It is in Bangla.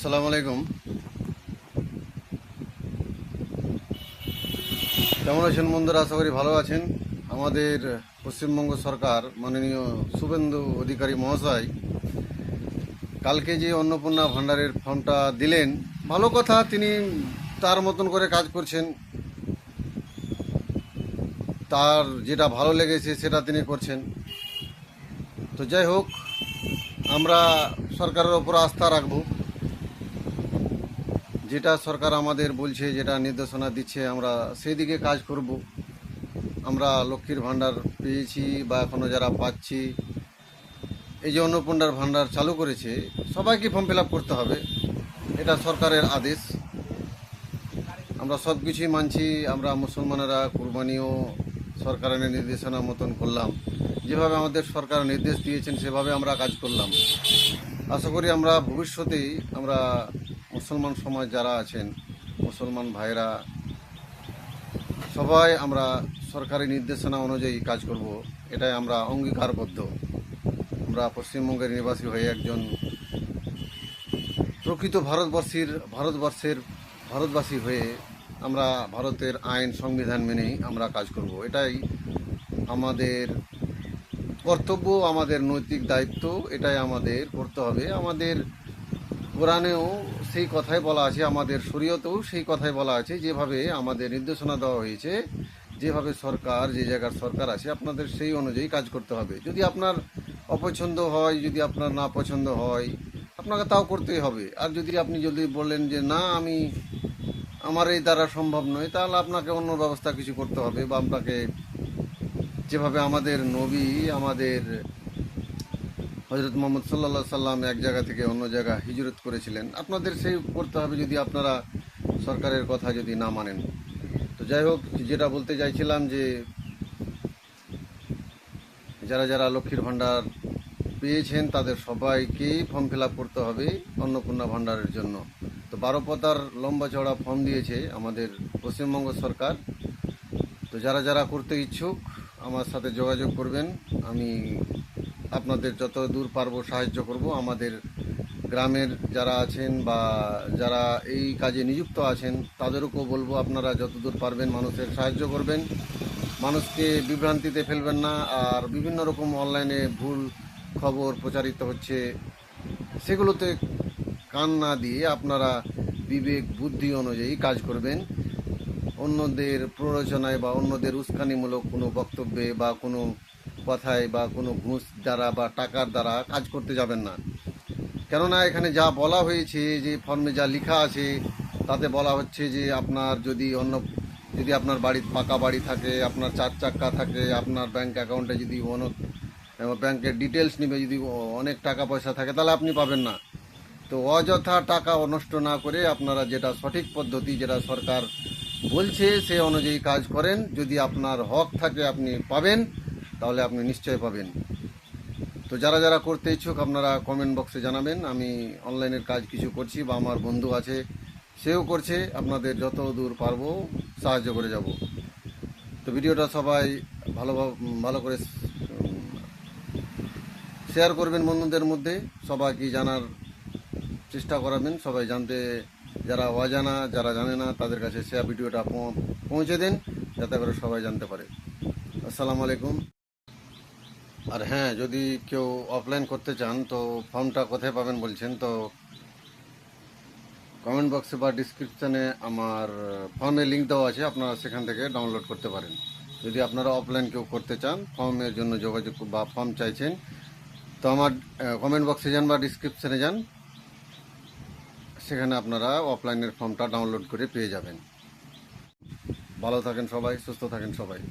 আসসালামু আলাইকুম। কেমন আছেন বন্ধুরা? আশা করি ভালো আছেন। আমাদের পশ্চিমবঙ্গ সরকার মাননীয় শুভেন্দু অধিকারী মহাশয় কালকে যে অন্নপূর্ণা ভাণ্ডারের ফর্মটা দিলেন, ভালো কথা। তিনি তার মতন করে কাজ করছেন, তার যেটা ভালো লেগেছে সেটা তিনি করছেন। তো যাই হোক, আমরা সরকারের ওপর আস্থা রাখব। যেটা সরকার আমাদের বলছে, যেটা নির্দেশনা দিচ্ছে, আমরা সেই দিকে কাজ করব। আমরা লক্ষ্মীর ভাণ্ডার পেয়েছি বা এখনও যারা পাচ্ছি, এই যে অন্নপূর্ণার ভাণ্ডার চালু করেছে, সবাইকে ফর্ম ফিল আপ করতে হবে। এটা সরকারের আদেশ। আমরা সব কিছুই মানছি। আমরা মুসলমানেরা কুরবানিও সরকারের নির্দেশনা মতন করলাম। যেভাবে আমাদের সরকার নির্দেশ দিয়েছেন সেভাবে আমরা কাজ করলাম। আশা করি আমরা ভবিষ্যতেই আমরা মুসলমান সমাজ যারা আছেন, মুসলমান ভাইরা সবাই আমরা সরকারি নির্দেশনা অনুযায়ী কাজ করব। এটাই আমরা অঙ্গীকারবদ্ধ। আমরা পশ্চিমবঙ্গের নিবাসী হয়ে একজন প্রকৃত ভারতবাসী হয়ে আমরা ভারতের আইন সংবিধান মেনেই আমরা কাজ করব। এটাই আমাদের কর্তব্য, আমাদের নৈতিক দায়িত্ব। এটাই আমাদের করতে হবে। আমাদের কোরআনেও সেই কথাই বলা আছে, আমাদের শরীয়তেও সেই কথাই বলা আছে। যেভাবে আমাদের নির্দেশনা দেওয়া হয়েছে, যেভাবে সরকার, যে জায়গার সরকার আছে, আপনাদের সেই অনুযায়ী কাজ করতে হবে। যদি আপনার অপছন্দ হয়, যদি আপনার না পছন্দ হয়, আপনাকে তাও করতেই হবে। আর যদি বলেন যে না, আমার এই দ্বারা সম্ভব নয়, তাহলে আপনাকে অন্য ব্যবস্থা কিছু করতে হবে। বা আপনাকে যেভাবে আমাদের নবী, আমাদের হজরত মোহাম্মদ সাল্লাল্লাহু সাল্লাম এক জায়গা থেকে অন্য জায়গা হিজরত করেছিলেন, আপনাদের সেই করতে হবে যদি আপনারা সরকারের কথা যদি না মানেন। তো যাই হোক, যেটা বলতে চাইছিলাম যে যারা যারা লক্ষ্মীর ভাণ্ডার পেয়েছেন তাদের সবাইকেই ফর্ম ফিল আপ করতে হবে অন্নপূর্ণা ভাণ্ডারের জন্য। তো 12 পাতার লম্বা চওড়া ফর্ম দিয়েছে আমাদের পশ্চিমবঙ্গ সরকার। তো যারা যারা করতে ইচ্ছুক আমার সাথে যোগাযোগ করবেন। আমি আপনাদের যত দূর পারবো সাহায্য করব। আমাদের গ্রামের যারা আছেন বা যারা এই কাজে নিযুক্ত আছেন তাদেরকেও বলবো, আপনারা যতদূর পারবেন মানুষের সাহায্য করবেন। মানুষকে বিভ্রান্তিতে ফেলবেন না। আর বিভিন্ন রকম অনলাইনে ভুল খবর প্রচারিত হচ্ছে, সেগুলোতে কান না দিয়ে আপনারা বিবেক বুদ্ধি অনুযায়ী কাজ করবেন। অন্যদের প্ররোচনায় বা অন্যদের উস্কানিমূলক কোনো বক্তব্যে বা কোনো কথায় বা কোনো ঘুষ দ্বারা বা টাকার দ্বারা কাজ করতে যাবেন না। কেননা এখানে যা বলা হয়েছে, যে ফর্মে যা লেখা আছে, তাতে বলা হচ্ছে যে যদি আপনার বাড়ির পাকা বাড়ি থাকে, আপনার 4 চাক্কা থাকে, আপনার ব্যাংক অ্যাকাউন্টে যদি ব্যাংকের ডিটেলস নিবে, যদি অনেক টাকা পয়সা থাকে, তাহলে আপনি পাবেন না। তো অযথা টাকা নষ্ট না করে আপনারা যেটা সঠিক পদ্ধতি, যেটা সরকার বলছে সে অনুযায়ী কাজ করেন। যদি আপনার হক থাকে আপনি পাবেন, তাহলে আপনি নিশ্চয় পাবেন। তো যারা যারা করতে ইচ্ছুক আপনারা কমেন্ট বক্সে জানাবেন। আমি অনলাইনের কাজ কিছু করছি বা আমার বন্ধু আছে সেও করছে। আপনাদের যত দূর পারবো সাহায্য করে যাব। তো ভিডিওটা সবাই ভালো করে শেয়ার করবেন বন্ধুদের মধ্যে, সবাইকে জানার চেষ্টা করাবেন। সবাই জানতে, যারা অজানা, যারা জানে না, তাদের কাছে শেয়ার ভিডিওটা পৌঁছে দেন, যাতে করে সবাই জানতে পারে। আসসালামু আলাইকুম। আর হ্যাঁ, যদি কেউ অফলাইন করতে চান তো ফর্মটা কোথায় পাবেন বলছেন, তো কমেন্ট বক্সে বা ডিসক্রিপশানে আমার ফর্মের লিঙ্ক দেওয়া আছে, আপনারা সেখান থেকে ডাউনলোড করতে পারেন। যদি আপনারা অফলাইন কেউ করতে চান, ফর্মের জন্য যোগাযোগ বা ফর্ম চাইছেন, তো আমার কমেন্ট বক্সে যান বা ডিসক্রিপশানে যান, সেখানে আপনারা অফলাইনের ফর্মটা ডাউনলোড করে পেয়ে যাবেন। ভালো থাকেন সবাই, সুস্থ থাকেন সবাই।